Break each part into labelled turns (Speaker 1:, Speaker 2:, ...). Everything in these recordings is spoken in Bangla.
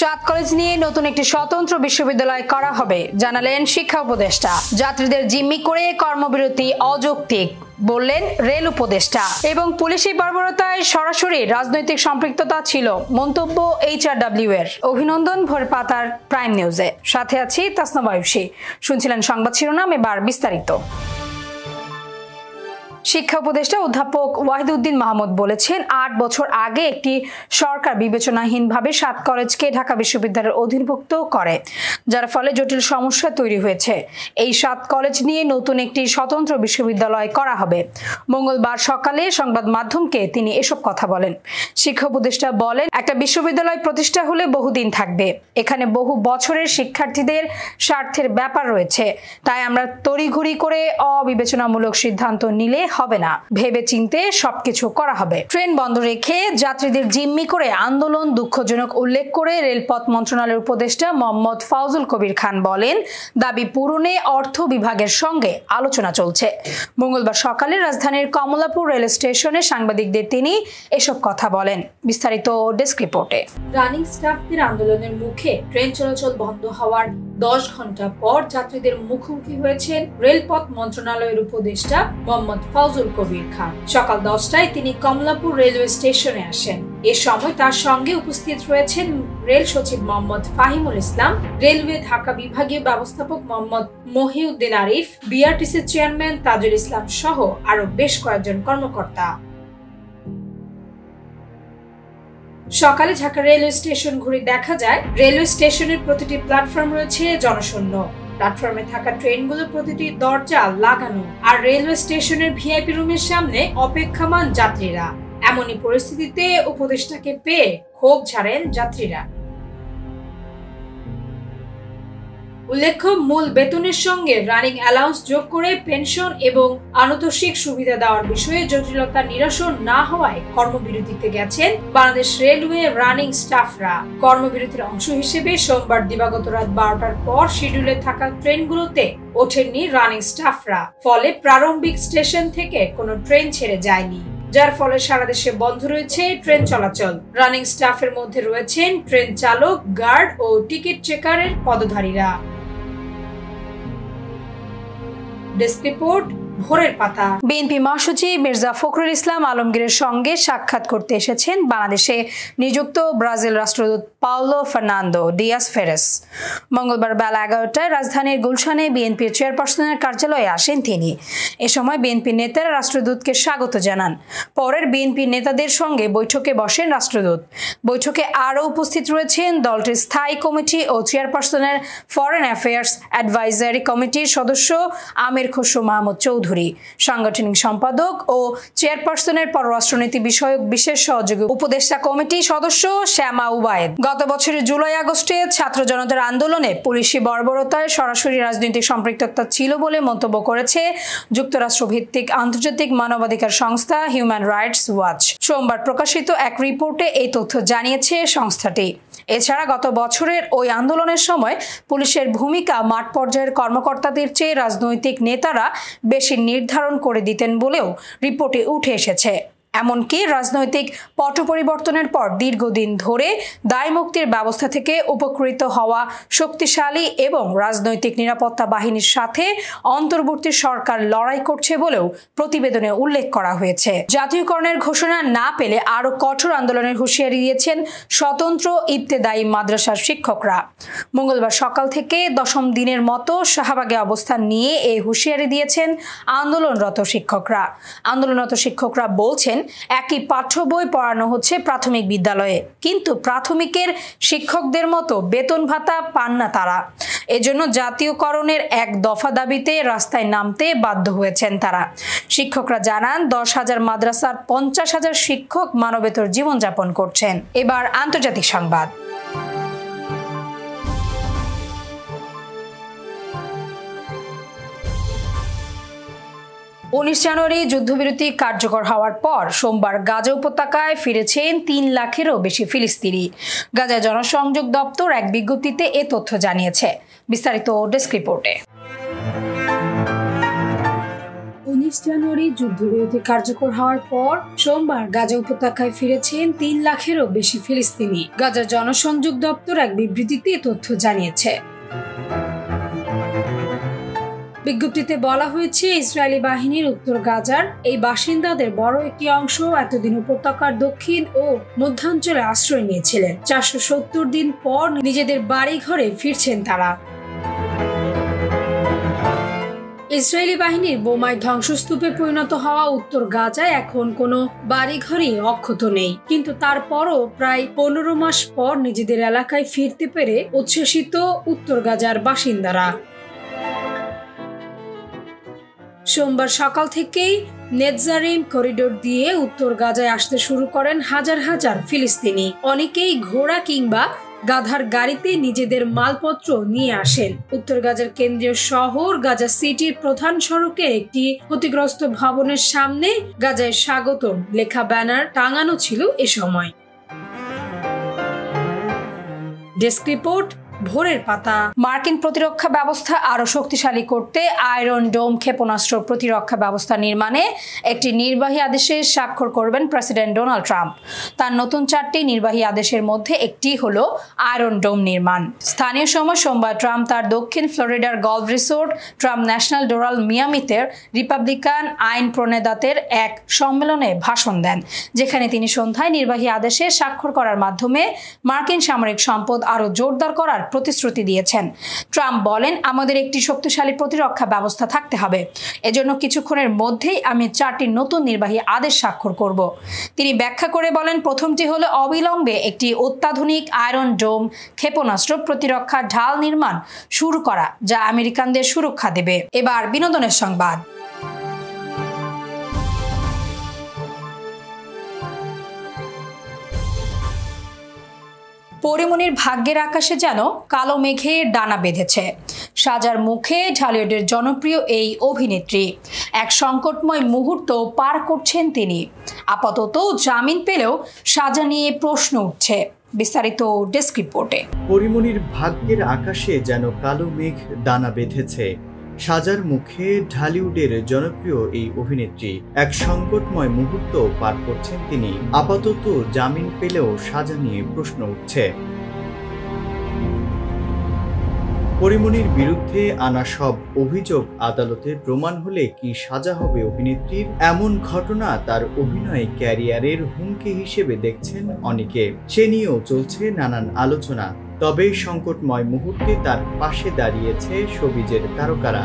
Speaker 1: সাত কলেজ নিয়ে নতুন একটি স্বতন্ত্র বিশ্ববিদ্যালয় করা হবে জানালেন শিক্ষা উপদেষ্টা। যাত্রীদের জিম্মি করে কর্মবিরতি অযৌক্তিক বললেন রেল উপদেষ্টা। এবং পুলিশি বর্বরতায় সরাসরি রাজনৈতিক সম্পৃক্ততা ছিল মন্তব্য HRW এর। অভিনন্দন ভোরের পাতার প্রাইম নিউজে, সাথে আছি তাসনম আয়ুষী। শুনছিলেন সংবাদ শিরোনাম, এবার বিস্তারিত। শিক্ষা উপদেষ্টা অধ্যাপক ওয়াহিদউদ্দিন মাহমুদ বলেছেন, ৮ বছর আগে একটি সরকার বিবেচনাহীনভাবে ৭ কলেজকে ঢাকা বিশ্ববিদ্যালয়ের অধীনভুক্ত করে, যার ফলে জটিল সমস্যা তৈরি হয়েছে। এই ৭ কলেজ নিয়ে নতুন একটি স্বতন্ত্র বিশ্ববিদ্যালয় করা হবে। মঙ্গলবার সকালে সংবাদ মাধ্যমকে তিনি এসব কথা বলেন। শিক্ষা উপদেষ্টা বলেন, একটা বিশ্ববিদ্যালয় প্রতিষ্ঠা হলে বহুদিন থাকবে। এখানে বহু বছরের শিক্ষার্থীদের স্বার্থের ব্যাপার রয়েছে, তাই আমরা তড়িঘড়ি করে অবিবেচনামূলক সিদ্ধান্ত নিলে হবে না, ভেবে চিন্তে সবকিছু করা হবে। ট্রেন বন্ধ রেখে যাত্রীদের জিম্মি করে আন্দোলন দুঃখজনক উল্লেখ করে রেলপথ মন্ত্রণালয়ের উপদেষ্টা মোহাম্মদ ফাউজুল কবির খান বলেন, দাবি পূরণে অর্থ বিভাগের সঙ্গে আলোচনা চলছে। মঙ্গলবার সকালে রাজধানীর কমলাপুর রেল স্টেশনে সাংবাদিকদের তিনি এসব কথা বলেন। বিস্তারিত ডেস্ক রিপোর্টে। রানিং স্টাফদের আন্দোলনের মুখে ট্রেন চলাচল বন্ধ হওয়ার 10 ঘন্টা পর যাত্রীদের মুখোমুখি হয়েছেন রেলপথ মন্ত্রণালয়ের উপদেষ্টা মোহাম্মদ ফাউজুল কবির খান। সকাল 10টায় তিনি কমলাপুর রেলওয়ে স্টেশনে আসেন। এ সময় তার সঙ্গে উপস্থিত রয়েছেন রেল সচিব মোহাম্মদ ফাহিমুল ইসলাম, রেলওয়ে ঢাকা বিভাগীয় ব্যবস্থাপক মোহাম্মদ মহিউদ্দিন আরিফ, বিআরটিসি চেয়ারম্যান তাজুল ইসলাম সহ আরো বেশ কয়েকজন কর্মকর্তা। সকালে ঢাকা রেলওয়ে স্টেশন ঘুরে দেখা যায়, রেলওয়ে স্টেশনের প্রতিটি প্ল্যাটফর্ম রয়েছে জনশূন্য। প্ল্যাটফর্মে থাকা ট্রেনগুলোর প্রতিটি দরজা লাগানো, আর রেলওয়ে স্টেশনের ভিআইপি রুমের সামনে অপেক্ষমান যাত্রীরা। এমনই পরিস্থিতিতে উপদেষ্টাকে পেয়ে ক্ষোভ ঝাড়েন যাত্রীরা। উল্লেখ্য, মূল বেতনের সঙ্গে রানিং অ্যালাউন্স যোগ করে পেনশন এবং আনুতোষিক সুবিধা দেওয়ার বিষয়ে জটিলতা নিরসন না হওয়ায় কর্মবিরতিতে গেছেন বাংলাদেশ রেলওয়ে রানিং স্টাফরা। কর্মবিরতির অংশ হিসেবে সোমবার দিবাগত রাত 12টার পর শিডিউলে থাকা ট্রেনগুলোতে ওঠেননি রানিং স্টাফরা। ফলে প্রারম্ভিক স্টেশন থেকে কোনো ট্রেন ছেড়ে যায়নি, যার ফলে সারা দেশে বন্ধ রয়েছে ট্রেন চলাচল। রানিং স্টাফের মধ্যে রয়েছেন ট্রেন চালক, গার্ড ও টিকিট চেকারের পদধারীরা। ডেস্ক রিপোর্ট, ভোরের পাতা। বিএনপি মহাসচিব মির্জা ফখরুল ইসলাম আলমগীরের সঙ্গে সাক্ষাৎ করতে এসেছেন বাংলাদেশে নিযুক্ত ব্রাজিল রাষ্ট্রদূত পাওলো ফার্নান্দো ডিয়াস ফেরেস। মঙ্গলবার বেলা 11টায় রাজধানীর গুলশানে বিএনপির চেয়ারপারসনের কার্যালয়ে আসেন তিনি। এ সময় বিএনপি নেতারা রাষ্ট্রদূতকে স্বাগত জানান। পরের বিএনপি নেতাদের সঙ্গে বৈঠকে বসেন রাষ্ট্রদূত। বৈঠকে আরও উপস্থিত রয়েছেন দলটির স্থায়ী কমিটি ও চেয়ারপারসনের ফরেন অ্যাফেয়ার্স অ্যাডভাইজারি কমিটির সদস্য আমির খসরু মাহমুদ চৌধুরী, সাংগঠনিক সম্পাদক ও চেয়ারপারসনের পররাষ্ট্রনীতি বিষয়ক বিশেষ সহযোগী উপদেষ্টা কমিটি সদস্য শ্যামা উবায়েদ। গত বছরের জুলাই আগস্টে ছাত্র জনতার আন্দোলনে পুলিশি বর্বরতায় সরাসরি রাজনৈতিক সম্পৃক্ততা ছিল বলে মন্তব্য করেছে যুক্তরাষ্ট্র ভিত্তিক আন্তর্জাতিক মানবাধিকার সংস্থা হিউম্যান রাইটস ওয়াচ। সোমবার প্রকাশিত এক রিপোর্টে এই তথ্য জানিয়েছে সংস্থাটি। এছাড়া গত বছরের ওই আন্দোলনের সময় পুলিশের ভূমিকা মাঠ পর্যায়ের কর্মকর্তাদের চেয়ে রাজনৈতিক নেতারা বেশি নির্ধারণ করে দিতেন বলেও রিপোর্টে উঠে এসেছে। এমনকি রাজনৈতিক পট পরিবর্তনের পর দীর্ঘদিন ধরে দায়মুক্তির ব্যবস্থা থেকে উপকৃত হওয়া শক্তিশালী এবং রাজনৈতিক নিরাপত্তা বাহিনীর সাথে অন্তর্বর্তী সরকার লড়াই করছে বলেও প্রতিবেদনে উল্লেখ করা হয়েছে। জাতীয়করণের ঘোষণা না পেলে আরও কঠোর আন্দোলনের হুঁশিয়ারি দিয়েছেন স্বতন্ত্র ইবতেদায়ী মাদ্রাসার শিক্ষকরা। মঙ্গলবার সকাল থেকে 10ম দিনের মতো শাহবাগে অবস্থান নিয়ে এই হুঁশিয়ারি দিয়েছেন আন্দোলনরত শিক্ষকরা। আন্দোলনরত শিক্ষকরা বলছেন, একই পাঠ্য বই পড়ানো হচ্ছে প্রাথমিক বিদ্যালয়ে, কিন্তু প্রাথমিকের শিক্ষকদের মতো বেতন ভাতা পান না তারা। এজন্য জাতীয়করণের এক দফা দাবিতে রাস্তায় নামতে বাধ্য হয়েছেন তারা। শিক্ষকরা জানান, 10,000 মাদ্রাসার 50,000 শিক্ষক মানবেতর জীবনযাপন করছেন। এবার আন্তর্জাতিক সংবাদ। 19 জানুয়ারি যুদ্ধবিরতি কার্যকর হওয়ার পর সোমবার গাজা উপত্যকায় ফিরেছেন 3 লাখেরও বেশি ফিলিস্তিনি। গাজা জনসংযোগ দপ্তর এক বিজ্ঞপ্তিতে এ তথ্য জানিয়েছে। বিস্তারিত ডেস্ক রিপোর্টে।
Speaker 2: 19
Speaker 1: জানুয়ারি যুদ্ধবিরতি কার্যকর হওয়ার পর সোমবার গাজা উপত্যকায় ফিরেছেন ৩ লাখেরও বেশি ফিলিস্তিনি। গাজার জনসংযোগ দপ্তর এক বিবৃতিতে তথ্য জানিয়েছে। বিজ্ঞপ্তিতে বলা হয়েছে, ইসরায়েলি বাহিনীর উত্তর গাজার এই বাসিন্দাদের বড় একটি অংশ এতদিন উপত্যকার দক্ষিণ ও মধ্যাঞ্চলে আশ্রয় নিয়েছিলেন। ৪৭০ দিন পর নিজেদের বাড়ি ঘরে ফিরছেন তারা। ইসরায়েলি বাহিনীর বোমায় ধ্বংসস্তূপে পরিণত হওয়া উত্তর গাজায় এখন কোনো বাড়িঘরই অক্ষত নেই, কিন্তু তারপরও প্রায় ১৫ মাস পর নিজেদের এলাকায় ফিরতে পেরে উচ্ছ্বসিত উত্তর গাজার বাসিন্দারা। সোমবার সকাল থেকেই নেতজারিম করিডোর দিয়ে উত্তর গাজায় আসতে শুরু করেন হাজার হাজার ফিলিস্তিনি। অনেকেই ঘোড়া কিংবা গাধার গাড়িতে নিজেদের মালপত্র নিয়ে আসেন। উত্তর গাজার কেন্দ্রীয় শহর গাজা সিটির প্রধান সড়কের একটি ক্ষতিগ্রস্ত ভবনের সামনে গাজায় স্বাগতম লেখা ব্যানার টাঙানো ছিল এ সময়। ডেস্ক রিপোর্ট, ভোরের পাতা। মার্কিন প্রতিরক্ষা ব্যবস্থা আরো শক্তিশালী করতে আয়রন ডোম ক্ষেপণাস্ত্র প্রতিরক্ষা ব্যবস্থা নির্মাণে একটি নির্বাহী আদেশে স্বাক্ষর করবেন প্রেসিডেন্ট ডোনাল্ড ট্রাম্প। তার নতুন 4টি নির্বাহী আদেশের মধ্যে একটি হলো আয়রন ডোম নির্মাণ। স্থানীয় সময় সোমবার ট্রাম্প তার দক্ষিণ ফ্লোরিডার golf resort Trump National Doral মিয়ামিতে রিপাবলিকান আইন প্রণেতাদের এক সম্মেলনে ভাষণ দেন, যেখানে তিনি সন্ধ্যায় নির্বাহী আদেশে স্বাক্ষর করার মাধ্যমে মার্কিন সামরিক সম্পদ আরো জোরদার করার প্রতিশ্রুতি দিয়েছেন। ট্রাম্প বলেন, আমাদের একটি শক্তিশালী প্রতিরক্ষা ব্যবস্থা থাকতে হবে। এজন্য কিছুক্ষণের মধ্যেই আমি 4টি নতুন নির্বাহী আদেশ স্বাক্ষর করব। তিনি ব্যাখ্যা করে বলেন, প্রথমটি হলো অবিলম্বে একটি অত্যাধুনিক আয়রন ডোম ক্ষেপণাস্ত্র প্রতিরক্ষা ঢাল নির্মাণ শুরু করা, যা আমেরিকানদের সুরক্ষা দেবে। এবার বিনোদনের সংবাদ। পরিমণির ভাগ্যের আকাশে যেন কালো মেঘের ডানা বেঁধেছে। সাজার মুখে ঢালিউডের জনপ্রিয় এই অভিনেত্রী এক সংকটময় মুহূর্ত পার করছেন তিনি। আপাতত জামিন পেলেও সাজা নিয়ে প্রশ্ন উঠছে। বিস্তারিত ডেস্ক রিপোর্টে।
Speaker 2: পরিমণির ভাগ্যের আকাশে যেন কালো মেঘ ডানা বেঁধেছে। সাজার মুখে ঢালিউডের জনপ্রিয় এই অভিনেত্রী এক সংকটময় মুহূর্ত পার করছেন তিনি। আপাতত জামিন পেলেও সাজা নিয়ে প্রশ্ন উঠছে। পরিমণির বিরুদ্ধে আনা সব অভিযোগ আদালতে প্রমাণ হলে কি সাজা হবে অভিনেত্রীর? এমন ঘটনা তার অভিনয় ক্যারিয়ারের হুমকি হিসেবে দেখছেন অনেকে। সে নিয়েও চলছে নানান আলোচনা। তবে সংকটময় মুহূর্তে তার পাশে দাঁড়িয়েছে শোবিজের তারকারা।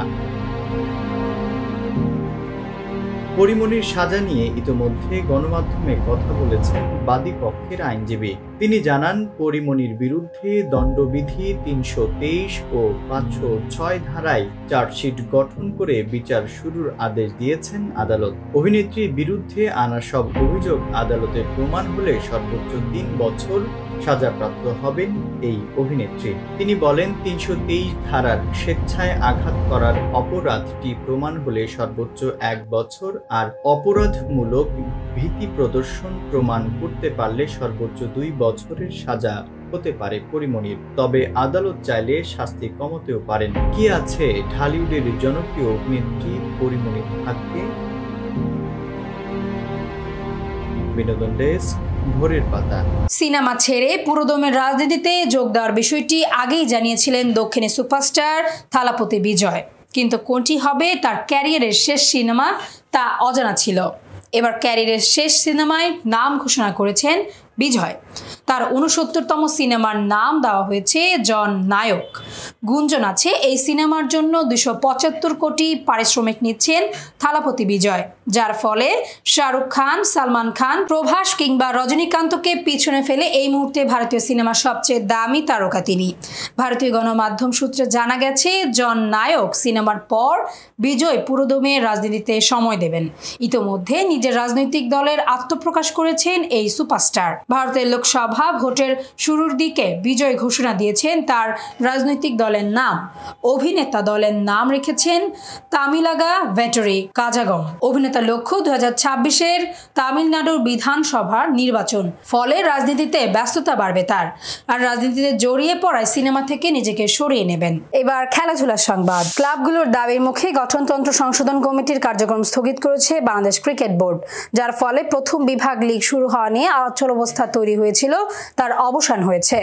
Speaker 2: পরিমণির সাজা নিয়ে ইতোমধ্যে গণমাধ্যমে কথা বলেছেন বাদী পক্ষের আইনজীবী। তিনি জানান, পরিমণির বিরুদ্ধে দণ্ডবিধি ৩২৩ ও ৫০৬ ধারায় চার্জশিট গঠন করে বিচার শুরুর আদেশ দিয়েছেন আদালত। অভিনেত্রীর বিরুদ্ধে আনা সব অভিযোগ আদালতে প্রমাণ হলে সর্বোচ্চ ৩ বছর সাজাপ্রাপ্ত হবেন এই অভিনেত্রী। তিনি বলেন, ৩২৩ ধারার স্বেচ্ছায় আঘাত করার অপরাধটি প্রমাণ হলে সর্বোচ্চ ১ বছর, আর অপরাধমূলক ভীতি প্রদর্শন প্রমাণ করতে পারলে সর্বোচ্চ ২ বছরের সাজা হতে পারে পরিমণির। তবে আদালত চাইলে শাস্তি কমাতেও পারেন। কি আছে ঢালিউডের জনপ্রিয় অভিনেত্রী পরিমণির ভাগ্যে? বিনোদন ডেস্ক, ভোরের পাতা।
Speaker 1: সিনেমা ছেড়ে পুরোদমে রাজনীতিতে যোগ দেওয়ার বিষয়টি আগেই জানিয়েছিলেন দক্ষিণী সুপারস্টার থালাপতি বিজয়, কিন্তু কোনটি হবে তার ক্যারিয়ারের শেষ সিনেমা তা অজানা ছিল। এবার ক্যারিয়ারের শেষ সিনেমায় নাম ঘোষণা করেছেন বিজয়। তার ৬৯তম সিনেমার নাম দেওয়া হয়েছে জন নায়ক। গুঞ্জন আছে এই সিনেমার জন্য ২৭৫ কোটি পারিশ্রমিক নিচ্ছেন থালাপতি বিজয়, যার ফলে শাহরুখ খান, সালমান খান, প্রভাস কিংবা রজনীকান্তকে পিছনে ফেলে এই মুহূর্তে ভারতীয় সিনেমার সবচেয়ে দামি তারকা তিনি। ভারতীয় গণমাধ্যম সূত্রে জানা গেছে, জন নায়ক সিনেমার পর বিজয় পুরোদমে রাজনীতিতে সময় দেবেন। ইতোমধ্যে নিজের রাজনৈতিক দলের আত্মপ্রকাশ করেছেন এই সুপারস্টার। ভারতের লোকসভা ভোটের শুরুর দিকে বিজয় ঘোষণা দিয়েছেন তার রাজনৈতিক দলের নাম। অভিনেতা দলের নাম রেখেছেন তামিলাগা ভেটরি কাজাগম। অভিনেতার লক্ষ্য 2026-এর তামিলনাড়ুর বিধানসভার নির্বাচন। ফলে রাজনীতিতে ব্যস্ততা বাড়বে তার, আর রাজনীতিতে জড়িয়ে পড়ায় সিনেমা থেকে নিজেকে সরিয়ে নেবেন। এবার খেলাধুলার সংবাদ। ক্লাবগুলোর দাবির মুখে গঠনতন্ত্র সংশোধন কমিটির কার্যক্রম স্থগিত করেছে বাংলাদেশ ক্রিকেট বোর্ড, যার ফলে প্রথম বিভাগ লিগ শুরু হওয়া নিয়ে অচল অবস্থা তৈরি হয়েছিল তার অবসান হয়েছে।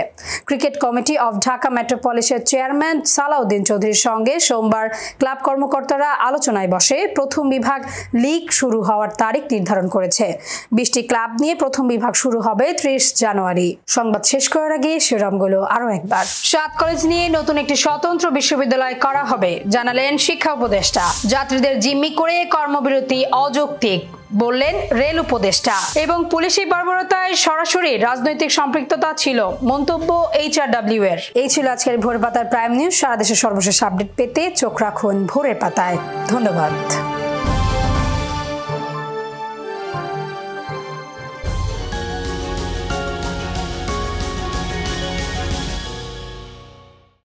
Speaker 1: ক্রিকেট কমিটি অফ ঢাকা মেট্রোপলিসের চেয়ারম্যান সালাউদ্দিন চৌধুরীর সঙ্গে সোমবার ক্লাব কর্মকর্তারা আলোচনায় বসে প্রথম বিভাগ লিগ শুরু হওয়ার তারিখ নির্ধারণ করেছে। 20টি ক্লাব নিয়ে প্রথম বিভাগ শুরু হবে 30 জানুয়ারি। সংবাদ শেষ করার আগে শিরোনামগুলো আরো একবার। 7 কলেজ নিয়ে নতুন একটি স্বতন্ত্র বিশ্ববিদ্যালয় করা হবে, জানালেন শিক্ষা উপদেষ্টা। যাত্রীদের জিম্মি করে কর্মবিরতি অযৌক্তিক, বললেন রেল উপদেষ্টা। এবং পুলিশি বর্বরতায় সরাসরি রাজনৈতিক সম্পৃক্ততা ছিল, মন্তব্য HRW এর। এই ছিল আজকের ভোরের পাতার প্রাইম নিউজ। সারা দেশের সর্বশেষ আপডেট পেতে চোখ রাখুন ভোরের পাতায়। ধন্যবাদ।